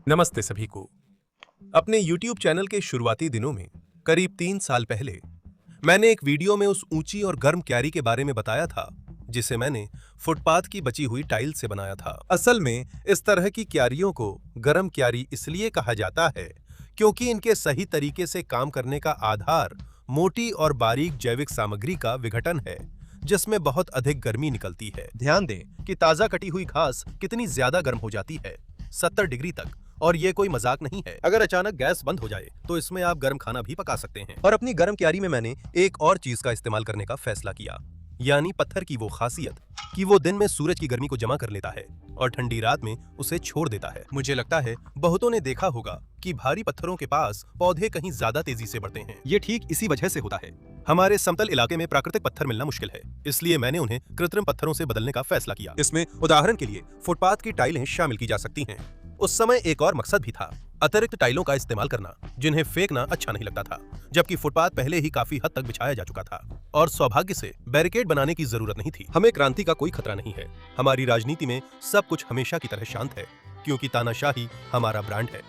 नमस्ते सभी को। अपने YouTube चैनल के शुरुआती दिनों में करीब 3 साल पहले मैंने एक वीडियो में उस ऊंची और गर्म क्यारी के बारे में बताया था जिसे मैंने फुटपाथ की बची हुई टाइल से बनाया था। असल में इस तरह की क्यारियों को गर्म क्यारी इसलिए कहा जाता है क्योंकि इनके सही तरीके से काम करने का आधार मोटी और बारीक जैविक सामग्री का विघटन है जिसमें बहुत अधिक गर्मी निकलती है। ध्यान दें कि ताजा कटी हुई घास कितनी ज्यादा गर्म हो जाती है, 70 डिग्री तक। और ये कोई मजाक नहीं है। अगर अचानक गैस बंद हो जाए तो इसमें आप गर्म खाना भी पका सकते हैं। और अपनी गर्म क्यारी में मैंने एक और चीज का इस्तेमाल करने का फैसला किया, यानी पत्थर की वो खासियत कि वो दिन में सूरज की गर्मी को जमा कर लेता है और ठंडी रात में उसे छोड़ देता है। मुझे लगता है बहुतों ने देखा होगा कि भारी पत्थरों के पास पौधे कहीं ज्यादा तेजी से बढ़ते हैं। ये ठीक इसी वजह से होता है। हमारे समतल इलाके में प्राकृतिक पत्थर मिलना मुश्किल है, इसलिए मैंने उन्हें कृत्रिम पत्थरों से बदलने का फैसला किया। इसमें उदाहरण के लिए फुटपाथ की टाइलें शामिल की जा सकती हैं। उस समय एक और मकसद भी था, अतिरिक्त टाइलों का इस्तेमाल करना जिन्हें फेंकना अच्छा नहीं लगता था, जबकि फुटपाथ पहले ही काफी हद तक बिछाया जा चुका था और सौभाग्य से बैरिकेड बनाने की जरूरत नहीं थी। हमें क्रांति का कोई खतरा नहीं है। हमारी राजनीति में सब कुछ हमेशा की तरह शांत है क्योंकि तानाशाही हमारा ब्रांड है।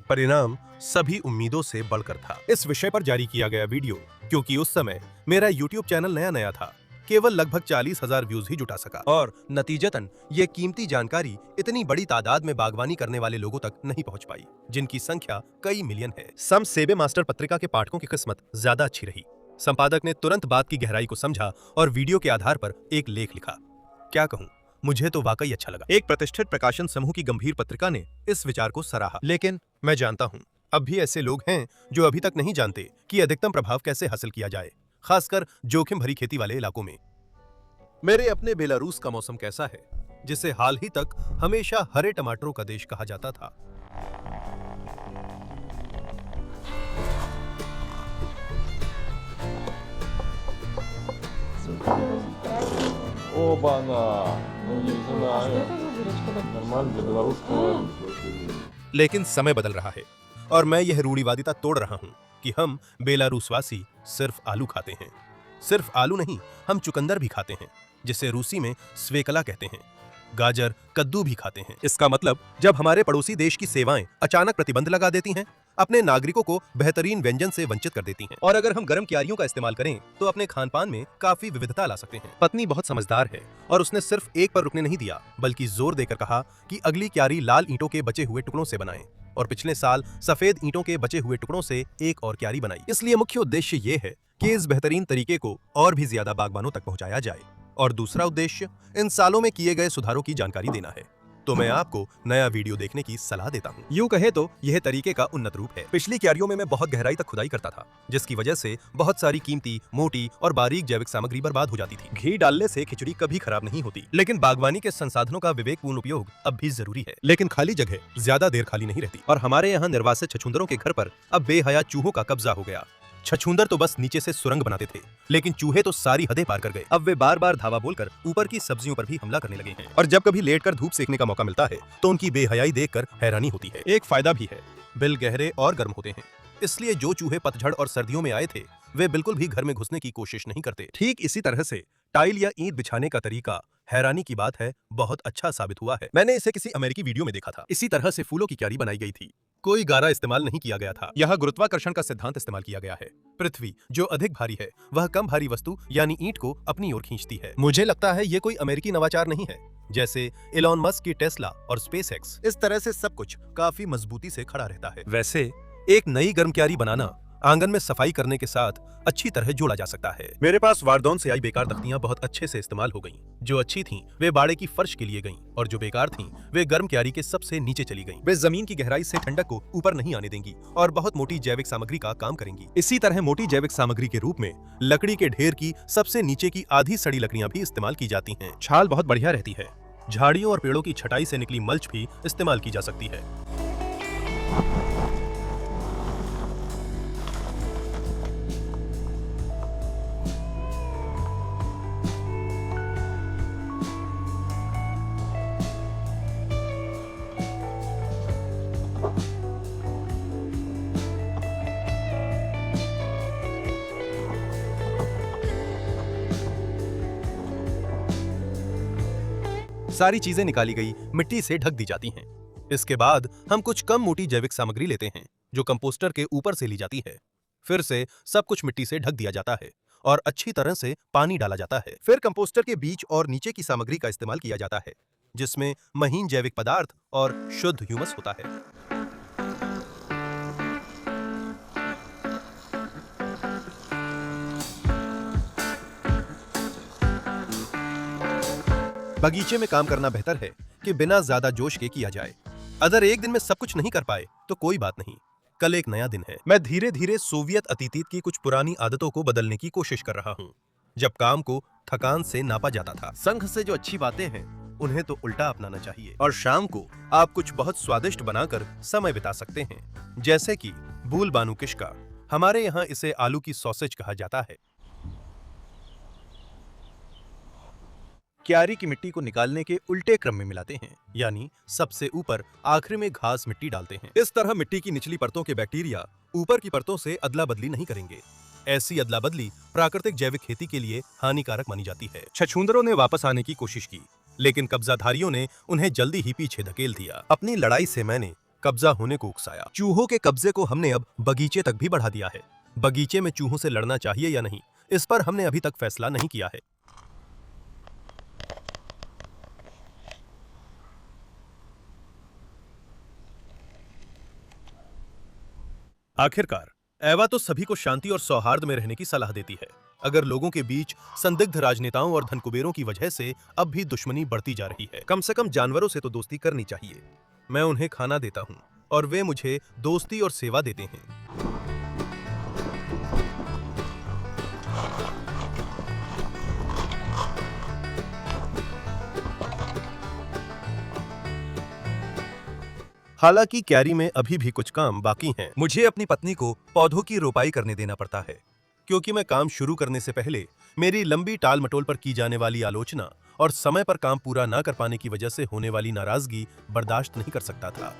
परिणाम सभी उम्मीदों से बढ़कर था। इस विषय पर जारी किया गया वीडियो, क्योंकि उस समय मेरा YouTube चैनल नया था, केवल लगभग 40,000 व्यूज ही जुटा सका और नतीजतन ये कीमती जानकारी इतनी बड़ी तादाद में बागवानी करने वाले लोगों तक नहीं पहुंच पाई, जिनकी संख्या कई मिलियन है। सम सेबे मास्टर पत्रिका के पाठकों की किस्मत ज्यादा अच्छी रही। संपादक ने तुरंत बात की गहराई को समझा और वीडियो के आधार पर एक लेख लिखा। क्या कहूं, मुझे तो वाकई अच्छा लगा। एक प्रतिष्ठित प्रकाशन समूह की गंभीर पत्रिका ने इस विचार को सराहा। लेकिन मैं जानता हूं, अब भी ऐसे लोग हैं जो अभी तक नहीं जानते कि अधिकतम प्रभाव कैसे हासिल किया जाए, खासकर जोखिम भरी खेती वाले इलाकों में। मेरे अपने बेलारूस का मौसम कैसा है, जिसे हाल ही तक हमेशा हरे टमाटरों का देश कहा जाता था। Оба-на! Ну, не знаю. Нормально для белорусского. लेकिन समय बदल रहा है और मैं यह रूढ़िवादिता तोड़ रहा हूं कि हम बेलारूसवासी सिर्फ आलू खाते हैं। सिर्फ आलू नहीं, हम चुकंदर भी खाते हैं, जिसे रूसी में स्वेकला कहते हैं। गाजर, कद्दू भी खाते हैं। इसका मतलब जब हमारे पड़ोसी देश की सेवाएं अचानक प्रतिबंध लगा देती हैं, अपने नागरिकों को बेहतरीन व्यंजन से वंचित कर देती हैं, और अगर हम गर्म क्यारियों का इस्तेमाल करें तो अपने खान पान में काफी विविधता ला सकते हैं। पत्नी बहुत समझदार है और उसने सिर्फ एक पर रुकने नहीं दिया, बल्कि जोर देकर कहा कि अगली क्यारी लाल ईंटों के बचे हुए टुकड़ों से बनाएं, और पिछले साल सफेद ईंटों के बचे हुए टुकड़ों से एक और क्यारी बनाई। इसलिए मुख्य उद्देश्य ये है कि इस बेहतरीन तरीके को और भी ज्यादा बागबानों तक पहुंचाया जाए, और दूसरा उद्देश्य इन सालों में किए गए सुधारों की जानकारी देना है। तो मैं आपको नया वीडियो देखने की सलाह देता हूँ। यूं कहे तो यह तरीके का उन्नत रूप है। पिछली क्यारियों में मैं बहुत गहराई तक खुदाई करता था, जिसकी वजह से बहुत सारी कीमती, मोटी और बारीक जैविक सामग्री बर्बाद हो जाती थी। घी डालने से खिचड़ी कभी खराब नहीं होती, लेकिन बागवानी के संसाधनों का विवेकपूर्ण उपयोग अब भी जरूरी है। लेकिन खाली जगह ज्यादा देर खाली नहीं रहती, और हमारे यहाँ निर्वासित छछूंदरों के घर पर अब बेहया चूहों का कब्जा हो गया। छछूंदर तो बस नीचे से सुरंग बनाते थे, लेकिन चूहे तो सारी हदें पार कर गए। अब वे बार बार धावा बोलकर ऊपर की सब्जियों पर भी हमला करने लगे हैं, और जब कभी लेटकर धूप सेकने का मौका मिलता है तो उनकी बेहयाई देखकर हैरानी होती है। एक फायदा भी है, बिल गहरे और गर्म होते हैं, इसलिए जो चूहे पतझड़ और सर्दियों में आए थे वे बिल्कुल भी घर में घुसने की कोशिश नहीं करते। ठीक इसी तरह से टाइल या ईंट बिछाने का तरीका, हैरानी की बात है, बहुत अच्छा साबित हुआ है। मैंने इसे किसी अमेरिकी वीडियो में देखा था। इसी तरह से फूलों की क्यारी बनाई गई थी। कोई गारा इस्तेमाल नहीं किया गया था। यहाँ गुरुत्वाकर्षण का सिद्धांत इस्तेमाल किया गया है। पृथ्वी जो अधिक भारी है वह कम भारी वस्तु यानी ईंट को अपनी ओर खींचती है। मुझे लगता है ये कोई अमेरिकी नवाचार नहीं है, जैसे इलॉन मस्क की टेस्ला और स्पेसएक्स। इस तरह से सब कुछ काफी मजबूती से खड़ा रहता है। वैसे एक नई गर्म क्यारी बनाना आंगन में सफाई करने के साथ अच्छी तरह जोड़ा जा सकता है। मेरे पास वारदौन से आई बेकार तख्तियां बहुत अच्छे से इस्तेमाल हो गईं। जो अच्छी थीं वे बाड़े की फर्श के लिए गईं, और जो बेकार थीं वे गर्म क्यारी के सबसे नीचे चली गईं। वे जमीन की गहराई से ठंडक को ऊपर नहीं आने देंगी और बहुत मोटी जैविक सामग्री का काम करेंगी। इसी तरह मोटी जैविक सामग्री के रूप में लकड़ी के ढेर की सबसे नीचे की आधी सड़ी लकड़ियां भी इस्तेमाल की जाती हैं। छाल बहुत बढ़िया रहती है। झाड़ियों और पेड़ों की छटाई से निकली मल्च भी इस्तेमाल की जा सकती है। सारी चीजें निकाली गई मिट्टी से ढक दी जाती हैं। इसके बाद हम कुछ कम मोटी जैविक सामग्री लेते हैं जो कंपोस्टर के ऊपर से ली जाती है। फिर से सब कुछ मिट्टी से ढक दिया जाता है और अच्छी तरह से पानी डाला जाता है। फिर कंपोस्टर के बीच और नीचे की सामग्री का इस्तेमाल किया जाता है जिसमें महीन जैविक पदार्थ और शुद्ध ह्यूमस होता है। बगीचे में काम करना बेहतर है कि बिना ज्यादा जोश के किया जाए। अगर एक दिन में सब कुछ नहीं कर पाए तो कोई बात नहीं, कल एक नया दिन है। मैं धीरे धीरे सोवियत अतीत की कुछ पुरानी आदतों को बदलने की कोशिश कर रहा हूँ जब काम को थकान से नापा जाता था। संघ से जो अच्छी बातें हैं उन्हें तो उल्टा अपनाना चाहिए और शाम को आप कुछ बहुत स्वादिष्ट बनाकर समय बिता सकते हैं, जैसे कि बूल बानू किश्का। हमारे यहाँ इसे आलू की सॉसेज कहा जाता है। क्यारी की मिट्टी को निकालने के उल्टे क्रम में मिलाते हैं, यानी सबसे ऊपर आखिर में घास मिट्टी डालते हैं। इस तरह मिट्टी की निचली परतों के बैक्टीरिया ऊपर की परतों से अदला बदली नहीं करेंगे। ऐसी अदला बदली प्राकृतिक जैविक खेती के लिए हानिकारक मानी जाती है। छछूंदरों ने वापस आने की कोशिश की, लेकिन कब्जाधारियों ने उन्हें जल्दी ही पीछे धकेल दिया। अपनी लड़ाई से मैंने कब्जा होने को उकसाया। चूहों के कब्जे को हमने अब बगीचे तक भी बढ़ा दिया है। बगीचे में चूहों से लड़ना चाहिए या नहीं, इस पर हमने अभी तक फैसला नहीं किया है। आखिरकार एवा तो सभी को शांति और सौहार्द में रहने की सलाह देती है। अगर लोगों के बीच संदिग्ध राजनेताओं और धनकुबेरों की वजह से अब भी दुश्मनी बढ़ती जा रही है, कम से कम जानवरों से तो दोस्ती करनी चाहिए। मैं उन्हें खाना देता हूँ और वे मुझे दोस्ती और सेवा देते हैं। हालांकि क्यारी में अभी भी कुछ काम बाकी हैं। मुझे अपनी पत्नी को पौधों की रोपाई करने देना पड़ता है, क्योंकि मैं काम शुरू करने से पहले मेरी लंबी टाल मटोल पर की जाने वाली आलोचना और समय पर काम पूरा ना कर पाने की वजह से होने वाली नाराजगी बर्दाश्त नहीं कर सकता था।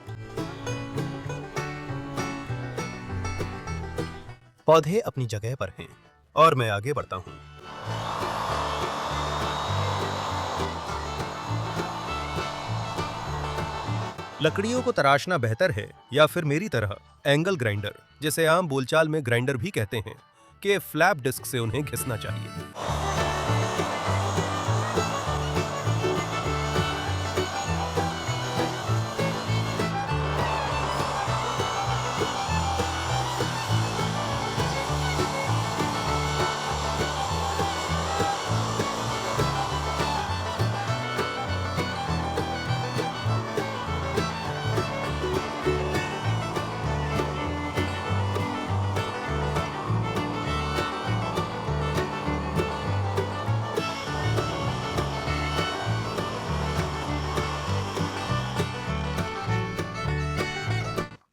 पौधे अपनी जगह पर हैं और मैं आगे बढ़ता हूं। लकड़ियों को तराशना बेहतर है या फिर मेरी तरह एंगल ग्राइंडर, जिसे आम बोलचाल में ग्राइंडर भी कहते हैं, के फ्लैप डिस्क से उन्हें घिसना चाहिए।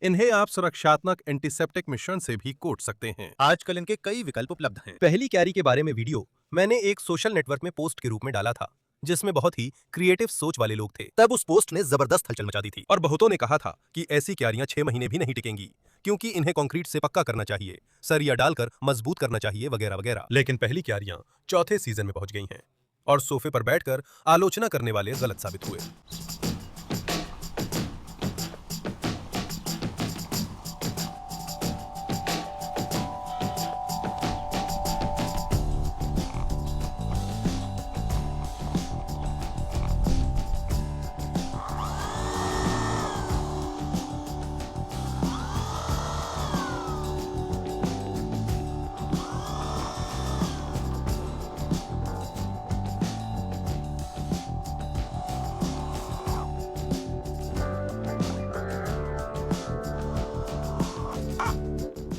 इन्हें आप सुरक्षात्मक एंटीसेप्टिक मिश्रण से भी कोट सकते हैं। आजकल इनके कई विकल्प उपलब्ध हैं। पहली क्यारी के बारे में वीडियो मैंने एक सोशल नेटवर्क में पोस्ट के रूप में डाला था, जिसमें बहुत ही क्रिएटिव सोच वाले लोग थे। तब उस पोस्ट ने जबरदस्त हलचल मचा दी थी और बहुतों ने कहा था कि ऐसी क्यारियां 6 महीने भी नहीं टिकेंगी, क्योंकि इन्हें कंक्रीट से पक्का करना चाहिए, सरिया डालकर मजबूत करना चाहिए वगैरह वगैरह। लेकिन पहली क्यारियां चौथे सीजन में पहुंच गई हैं और सोफे पर बैठकर आलोचना करने वाले गलत साबित हुए।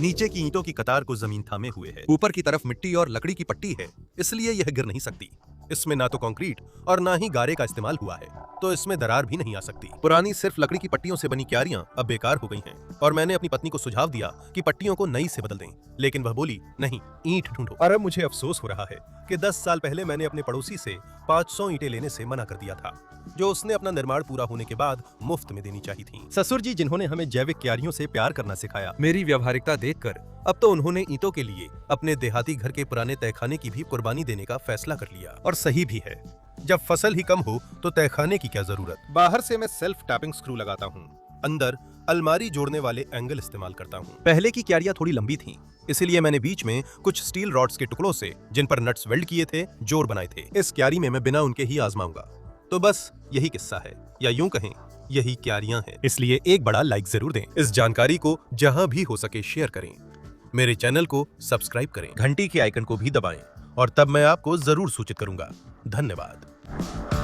नीचे की ईंटों की कतार को जमीन थामे हुए है। ऊपर की तरफ मिट्टी और लकड़ी की पट्टी है, इसलिए यह गिर नहीं सकती। इसमें ना तो कंक्रीट और ना ही गारे का इस्तेमाल हुआ है, तो इसमें दरार भी नहीं आ सकती। पुरानी सिर्फ लकड़ी की पट्टियों से बनी क्यारियां अब बेकार हो गई हैं और मैंने अपनी पत्नी को सुझाव दिया कि पट्टियों को नई से बदल दें, लेकिन वह बोली नहीं, ईंट ढूंढो। और अब मुझे अफसोस हो रहा है कि 10 साल पहले मैंने अपने पड़ोसी से 500 ईंटें लेने से मना कर दिया था, जो उसने अपना निर्माण पूरा होने के बाद मुफ्त में देनी चाहिए थी। ससुर जी, जिन्होंने हमें जैविक क्यारियों से प्यार करना सिखाया, मेरी व्यवहारिकता देखकर अब तो उन्होंने ईंटों के लिए अपने देहाती घर के पुराने तहखाने की भी कुर्बानी देने का फैसला कर लिया। और सही भी है, जब फसल ही कम हो तो तहखाने की क्या जरूरत। बाहर से मैं सेल्फ टैपिंग स्क्रू लगाता हूँ, अंदर अलमारी जोड़ने वाले एंगल इस्तेमाल करता हूँ। पहले की क्यारियां थोड़ी लंबी थीं, इसीलिए मैंने बीच में कुछ स्टील रॉड्स के टुकड़ों से, जिन पर नट्स वेल्ड किए थे, जोड़ बनाए थे। इस क्यारी में मैं बिना उनके ही आजमाऊंगा। तो बस यही किस्सा है, या यूं कहें यही क्यारियां हैं। इसलिए एक बड़ा लाइक जरूर दें, इस जानकारी को जहां भी हो सके शेयर करें, मेरे चैनल को सब्सक्राइब करें, घंटी के आइकन को भी दबाएं और तब मैं आपको जरूर सूचित करूंगा। धन्यवाद।